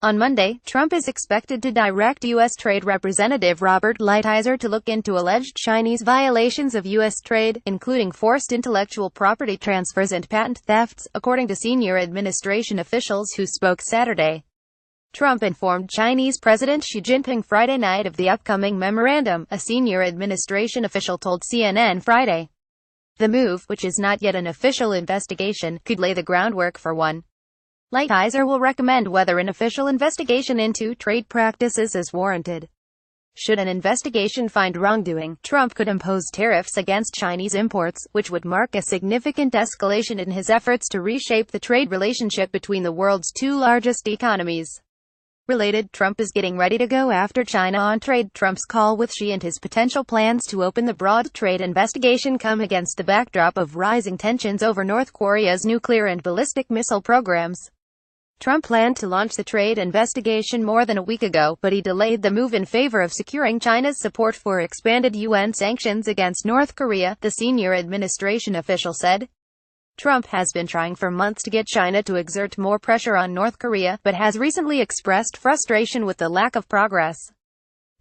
On Monday, Trump is expected to direct U.S. Trade Representative Robert Lighthizer to look into alleged Chinese violations of U.S. trade, including forced intellectual property transfers and patent thefts, according to senior administration officials who spoke Saturday. Trump informed Chinese President Xi Jinping Friday night of the upcoming memorandum, a senior administration official told CNN Friday. The move, which is not yet an official investigation, could lay the groundwork for one. Lighthizer will recommend whether an official investigation into trade practices is warranted. Should an investigation find wrongdoing, Trump could impose tariffs against Chinese imports, which would mark a significant escalation in his efforts to reshape the trade relationship between the world's two largest economies. Related, Trump is getting ready to go after China on trade. Trump's call with Xi and his potential plans to open the broad trade investigation come against the backdrop of rising tensions over North Korea's nuclear and ballistic missile programs. Trump planned to launch the trade investigation more than a week ago, but he delayed the move in favor of securing China's support for expanded UN sanctions against North Korea, the senior administration official said. Trump has been trying for months to get China to exert more pressure on North Korea, but has recently expressed frustration with the lack of progress.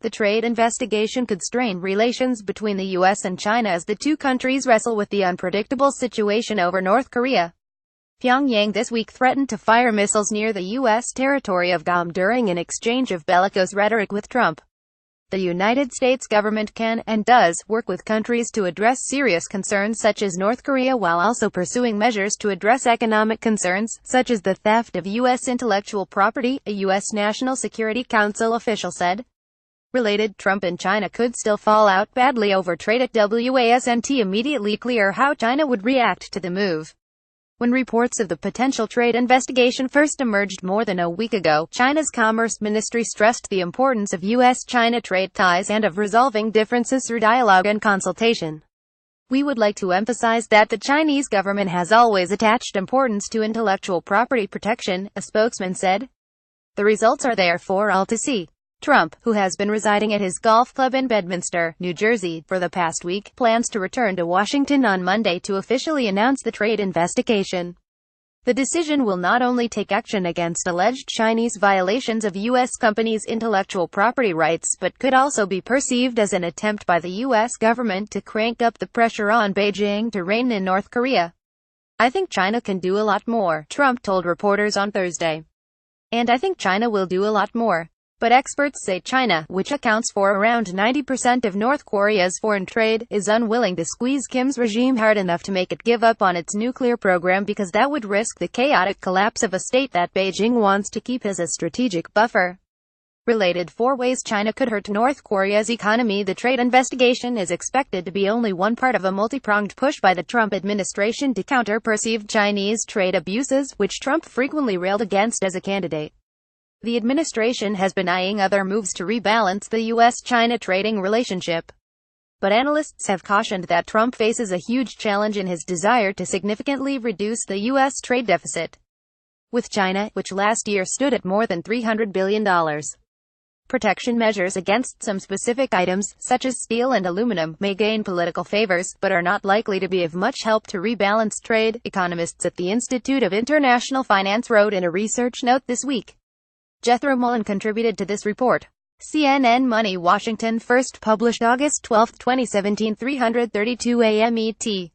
The trade investigation could strain relations between the U.S. and China as the two countries wrestle with the unpredictable situation over North Korea. Pyongyang this week threatened to fire missiles near the U.S. territory of Guam during an exchange of bellicose rhetoric with Trump. The United States government can, and does, work with countries to address serious concerns such as North Korea while also pursuing measures to address economic concerns, such as the theft of U.S. intellectual property, a U.S. National Security Council official said. Related, Trump and China could still fall out badly over trade. It wasn't immediately clear how China would react to the move. When reports of the potential trade investigation first emerged more than a week ago, China's Commerce Ministry stressed the importance of U.S.-China trade ties and of resolving differences through dialogue and consultation. We would like to emphasize that the Chinese government has always attached importance to intellectual property protection, a spokesman said. The results are there for all to see. Trump, who has been residing at his golf club in Bedminster, New Jersey, for the past week, plans to return to Washington on Monday to officially announce the trade investigation. The decision will not only take action against alleged Chinese violations of U.S. companies' intellectual property rights but could also be perceived as an attempt by the U.S. government to crank up the pressure on Beijing to rein in North Korea. I think China can do a lot more, Trump told reporters on Thursday. And I think China will do a lot more. But experts say China, which accounts for around 90% of North Korea's foreign trade, is unwilling to squeeze Kim's regime hard enough to make it give up on its nuclear program because that would risk the chaotic collapse of a state that Beijing wants to keep as a strategic buffer. Related, 4 ways China could hurt North Korea's economy. The trade investigation is expected to be only one part of a multi-pronged push by the Trump administration to counter perceived Chinese trade abuses, which Trump frequently railed against as a candidate. The administration has been eyeing other moves to rebalance the U.S.-China trading relationship. But analysts have cautioned that Trump faces a huge challenge in his desire to significantly reduce the U.S. trade deficit with China, which last year stood at more than $300 billion. Protection measures against some specific items, such as steel and aluminum, may gain political favors, but are not likely to be of much help to rebalance trade, economists at the Institute of International Finance wrote in a research note this week. Jethro Mullen contributed to this report. CNN Money, Washington. First published August 12, 2017, 3:32 a.m. ET.